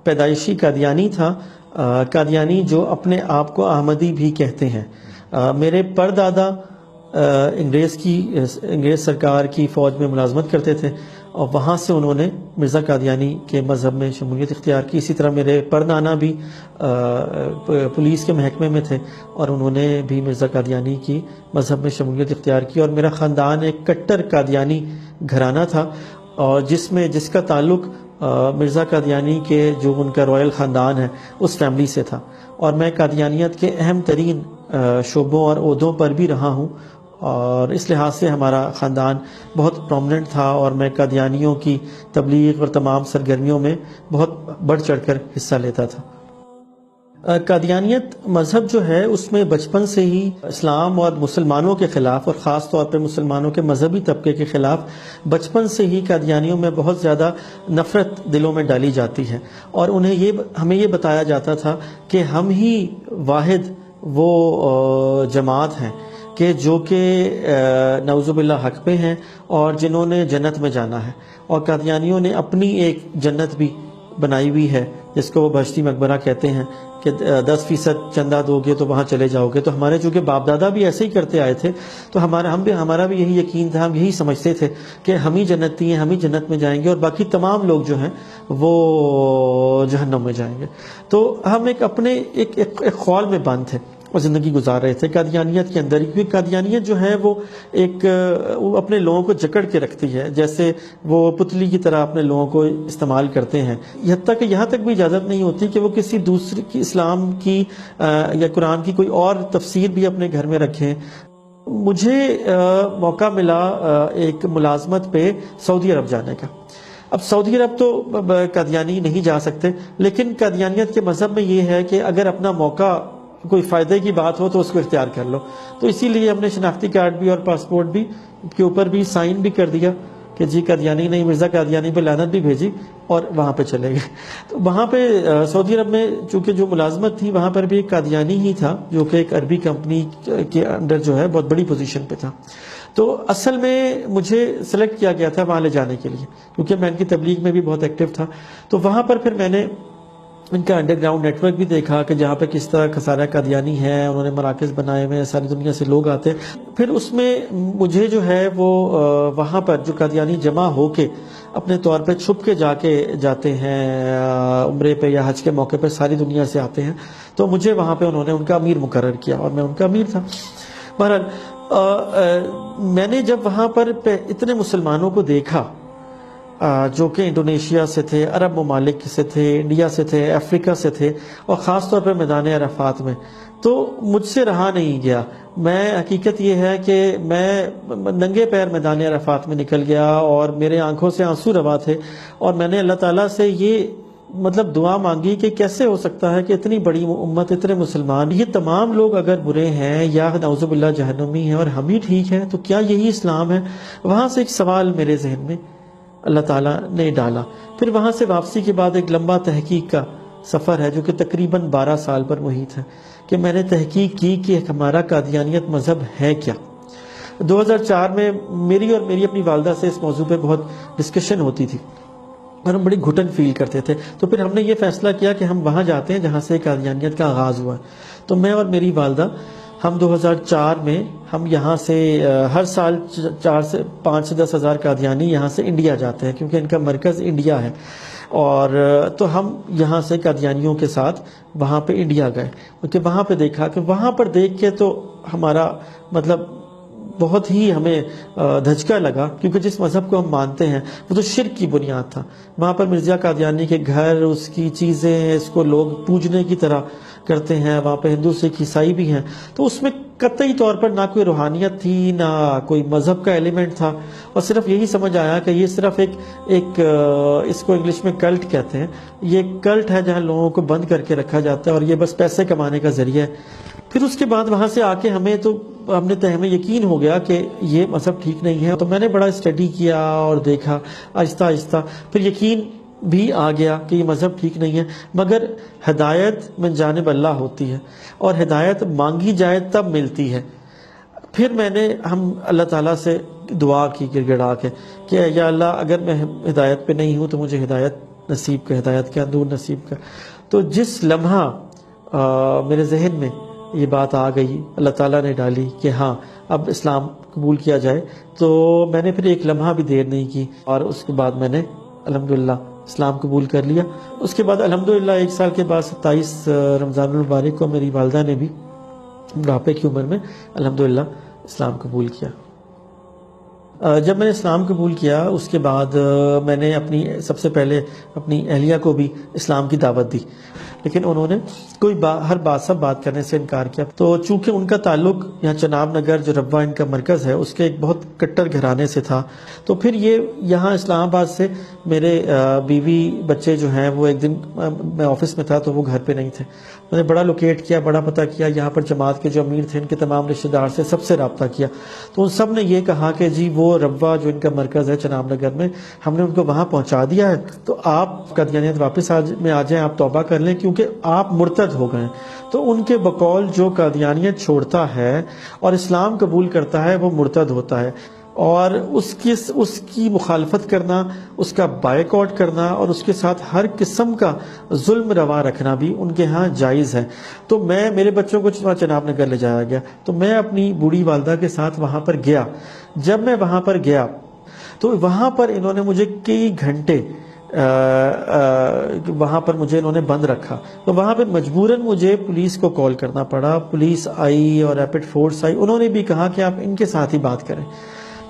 پیدائشی قادیانی تھا، قادیانی جو اپنے آپ کو احمدی بھی کہتے ہیں۔ میرے پردادا انگریز سرکار کی فوج میں ملازمت کرتے تھے، اور وہاں سے انہوں نے مرزا قادیانی کے مذہب میں شمولیت اختیار کی۔ اسی طرح میرے پردانا بھی پولیس کے محکمے میں تھے، اور انہوں نے بھی مرزا قادیانی کی مذہب میں شمولیت اختیار کی۔ اور میرا خاندان ایک کٹر قادیانی گھرانہ تھا، اور جس کا تعلق مرزا قادیانی کے جو ان کا رائل خاندان ہے اس فیملی سے تھا، اور میں قادیانیت کے اہم ترین شعبوں اور عہدوں پر بھی رہا ہوں، اور اس لحاظ سے ہمارا خاندان بہت پرومننٹ تھا، اور میں قادیانیوں کی تبلیغ اور تمام سرگرمیوں میں بہت بڑھ چڑھ کر حصہ لیتا تھا۔ قادیانیت مذہب جو ہے اس میں بچپن سے ہی اسلام اور مسلمانوں کے خلاف، اور خاص طور پہ مسلمانوں کے مذہبی طبقے کے خلاف بچپن سے ہی قادیانیوں میں بہت زیادہ نفرت دلوں میں ڈالی جاتی ہے، اور ہمیں یہ بتایا جاتا تھا کہ ہم ہی واحد وہ جماعت ہیں کہ جو کہ نعوذ باللہ حق پہ ہیں اور جنہوں نے جنت میں جانا ہے، اور قادیانیوں نے اپنی ایک جنت بھی بنائی ہوئی ہے جس کو وہ بہشتی مقبرہ کہتے ہیں کہ 10% چندہ دو گے تو وہاں چلے جاؤ گے۔ تو ہمارے چونکہ باپ دادا بھی ایسے ہی کرتے آئے تھے، تو ہمارا بھی یہی یقین تھا، ہم یہی سمجھتے تھے کہ ہم ہی جنتی ہیں، ہم ہی جنت میں جائیں گے، اور باقی تمام لوگ جو ہیں وہ جہنم میں جائیں گے۔ تو ہم ایک خول میں بند تھے اور زندگی گزار رہے تھے قادیانیت کے اندر، کیونکہ قادیانیت جو ہے وہ اپنے لوگوں کو جکڑ کے رکھتی ہے، جیسے وہ پتلی کی طرح اپنے لوگوں کو استعمال کرتے ہیں، یہاں تک بھی اجازت نہیں ہوتی کہ وہ کسی دوسری کی اسلام کی یا قرآن کی کوئی اور تفسیر بھی اپنے گھر میں رکھیں۔ مجھے موقع ملا ایک ملازمت پہ سعودی عرب جانے کا۔ اب سعودی عرب تو قادیانی نہیں جا سکتے، لیکن قادیانیت کے مذہب میں یہ ہے کہ اگر اپنا موقع کوئی فائدے کی بات ہو تو اس کو اختیار کر لو، تو اسی لیے ہم نے شناختی کارڈ بھی اور پاسپورٹ بھی کے اوپر بھی سائن بھی کر دیا کہ جی قادیانی نہیں، مرزا قادیانی پہ لعنت بھی بھیجی، اور وہاں پہ چلے گئے۔ تو وہاں پہ سعودی عرب میں چونکہ جو ملازمت تھی وہاں پر بھی ایک قادیانی ہی تھا جو کہ ایک عربی کمپنی کے انڈر جو ہے بہت بڑی پوزیشن پہ تھا۔ تو اصل میں مجھے سلیکٹ کیا گیا تھا وہاں لے جانے کے لیے، کیونکہ میں ان کی تبلیغ میں بھی بہت ایکٹیو تھا۔ تو وہاں پر پھر میں نے ان کا انڈر گراؤنڈ نیٹ ورک بھی دیکھا کہ جہاں پہ کس طرح خسارہ قادیانی ہے، انہوں نے مراکز بنائے ہوئے ہیں، ساری دنیا سے لوگ آتے ہیں۔ پھر اس میں مجھے جو ہے وہ وہاں پر جو قادیانی جمع ہو کے اپنے طور پہ چھپ کے جاتے ہیں عمرے پہ یا حج کے موقع پہ، ساری دنیا سے آتے ہیں، تو مجھے وہاں پہ انہوں نے ان کا امیر مقرر کیا، اور میں ان کا امیر تھا۔ بہرحال میں نے جب وہاں پر اتنے مسلمانوں کو دیکھا جو کہ انڈونیشیا سے تھے، عرب ممالک سے تھے، انڈیا سے تھے، افریقہ سے تھے، اور خاص طور پہ میدان عرفات میں، تو مجھ سے رہا نہیں گیا۔ حقیقت یہ ہے کہ میں ننگے پیر میدان عرفات میں نکل گیا، اور میرے آنکھوں سے آنسو روا تھے، اور میں نے اللہ تعالیٰ سے یہ دعا مانگی کہ کیسے ہو سکتا ہے کہ اتنی بڑی امت، اتنے مسلمان، یہ تمام لوگ اگر برے ہیں یا نعوذ باللہ جہنمی ہیں اور ہم ہی ٹھیک ہیں، تو کیا یہی اسلام ہے؟ وہاں سے ایک سوال میرے ذہن میں اللہ تعالیٰ نے ڈالا۔ پھر وہاں سے واپسی کے بعد ایک لمبا تحقیق کا سفر ہے جو کہ تقریباً 12 سال پر محیط ہے، کہ میں نے تحقیق کی کہ ہمارا قادیانیت مذہب ہے کیا۔ 2004 میں میری اپنی والدہ سے اس موضوع پہ بہت ڈسکشن ہوتی تھی، اور ہم بڑی گھٹن فیل کرتے تھے۔ تو پھر ہم نے یہ فیصلہ کیا کہ ہم وہاں جاتے ہیں جہاں سے قادیانیت کا آغاز ہوا ہے۔ تو میں اور میری والدہ ہم 2004 میں ہم یہاں سے ہر سال 5 سے 10 ہزار قادیانی یہاں سے انڈیا جاتے ہیں، کیونکہ ان کا مرکز انڈیا ہے، اور تو ہم یہاں سے قادیانیوں کے ساتھ وہاں پہ انڈیا گئے، کیونکہ وہاں پہ دیکھا کہ وہاں پر دیکھ کے تو ہمارا بہت ہی ہمیں دھچکا لگا، کیونکہ جس مذہب کو ہم مانتے ہیں وہ تو شرک کی بنیاد تھا۔ وہاں پر مرزا قادیانی کے گھر، اس کی چیزیں، اس کو لوگ پوجنے کی طرح کرتے ہیں، وہاں پہ ہندو سکھ عیسائی بھی ہیں، تو اس میں قطعی طور پر نہ کوئی روحانیت تھی، نہ کوئی مذہب کا ایلیمنٹ تھا، اور صرف یہی سمجھ آیا کہ یہ صرف ایک اس کو انگلش میں کلٹ کہتے ہیں، یہ کلٹ ہے جہاں لوگوں کو بند کر کے رکھا جاتا ہے، اور یہ بس پیسے کمانے کا ذریعہ ہے۔ پھر اس کے بعد وہاں سے آ کے ہمیں یقین ہو گیا کہ یہ مذہب ٹھیک نہیں ہے۔ تو میں نے بڑا اسٹڈی کیا اور دیکھا آہستہ آہستہ، پھر یقین بھی آ گیا کہ یہ مذہب ٹھیک نہیں ہے، مگر ہدایت من جانب اللہ ہوتی ہے، اور ہدایت مانگی جائے تب ملتی ہے۔ پھر ہم اللہ تعالیٰ سے دعا کی گڑ گڑا کے کہ یا اللہ، اگر میں ہدایت پہ نہیں ہوں تو مجھے ہدایت نصیب کا، ہدایت کا نور نصیب کا۔ تو جس لمحہ میرے ذہن میں یہ بات آ گئی، اللہ تعالیٰ نے ڈالی کہ ہاں اب اسلام قبول کیا جائے، تو میں نے پھر ایک لمحہ بھی دیر نہیں کی اور اس کے بعد میں نے الحمدللہ اسلام قبول کر لیا۔ اس کے بعد الحمدللہ 1 سال کے بعد 27 رمضان المبارک کو میری والدہ نے بھی بڑھاپے کی عمر میں الحمدللہ اسلام قبول کیا۔ جب میں نے اسلام قبول کیا اس کے بعد میں نے سب سے پہلے اپنی اہلیہ کو بھی اسلام کی دعوت دی، لیکن انہوں نے ہر بات کرنے سے انکار کیا۔ تو چونکہ ان کا تعلق یہاں چناب نگر جو ربوہ ان کا مرکز ہے اس کے ایک بہت کٹر گھرانے سے تھا، تو پھر یہ یہاں اسلام آباد سے میرے بیوی بچے جو ہیں وہ ایک دن میں آفس میں تھا تو وہ گھر پہ نہیں تھے، میں نے بڑا لوکیٹ کیا، بڑا پتہ کیا، یہاں پر جماعت کے جو امیر تھے ان کے تمام رشتہ دار سے سب سے رابطہ کیا، تو ان سب نے یہ کہا کہ جی وہ ربوہ جو ان کا مرکز ہے چناب نگر میں، ہم نے ان کو وہاں پہنچا دیا ہے، تو آپ قادیانیت واپس آ جائیں، آپ توبہ کر لیں کیونکہ آپ مرتد ہو گئے۔ تو ان کے بقول جو قادیانیت چھوڑتا ہے اور اسلام قبول کرتا ہے وہ مرتد ہوتا ہے، اور اس کی مخالفت کرنا، اس کا بائیکاٹ کرنا اور اس کے ساتھ ہر قسم کا ظلم روا رکھنا بھی ان کے ہاں جائز ہے۔ تو میرے بچوں کو چناب نگر لے جایا گیا، تو میں اپنی بوڑھی والدہ کے ساتھ وہاں پر گیا۔ جب میں وہاں پر گیا تو وہاں پر انہوں نے مجھے کئی گھنٹے وہاں پر مجھے انہوں نے بند رکھا، تو وہاں پہ مجبوراً مجھے پولیس کو کال کرنا پڑا، پولیس آئی اور ریپڈ فورس آئی، انہوں نے بھی کہا کہ آپ ان کے ساتھ ہی بات کریں،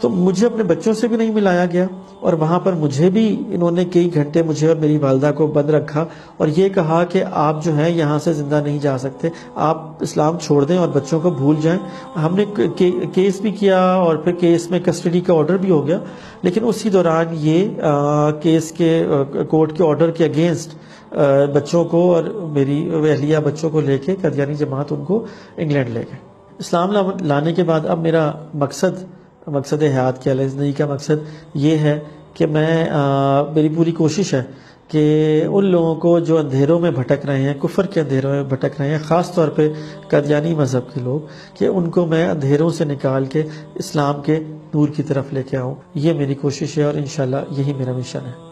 تو مجھے اپنے بچوں سے بھی نہیں ملایا گیا، اور وہاں پر مجھے بھی انہوں نے کئی گھنٹے مجھے اور میری والدہ کو بند رکھا اور یہ کہا کہ آپ جو ہیں یہاں سے زندہ نہیں جا سکتے، آپ اسلام چھوڑ دیں اور بچوں کو بھول جائیں۔ ہم نے کیس بھی کیا اور پھر کیس میں کسٹڈی کا آرڈر بھی ہو گیا، لیکن اسی دوران یہ کیس کے کورٹ کے آرڈر کے اگینسٹ بچوں کو اور میری اہلیہ بچوں کو لے کے قادیانی جماعت ان کو انگلینڈ لے گئے۔ اسلام لانے کے بعد اب میرا مقصد حیات کیا ہے، زندگی کا مقصد یہ ہے کہ میری پوری کوشش ہے کہ ان لوگوں کو جو اندھیروں میں بھٹک رہے ہیں، کفر کے اندھیروں میں بھٹک رہے ہیں، خاص طور پہ قادیانی مذہب کے لوگ، کہ ان کو میں اندھیروں سے نکال کے اسلام کے نور کی طرف لے کے آؤں۔ یہ میری کوشش ہے اور انشاءاللہ یہی میرا مشن ہے۔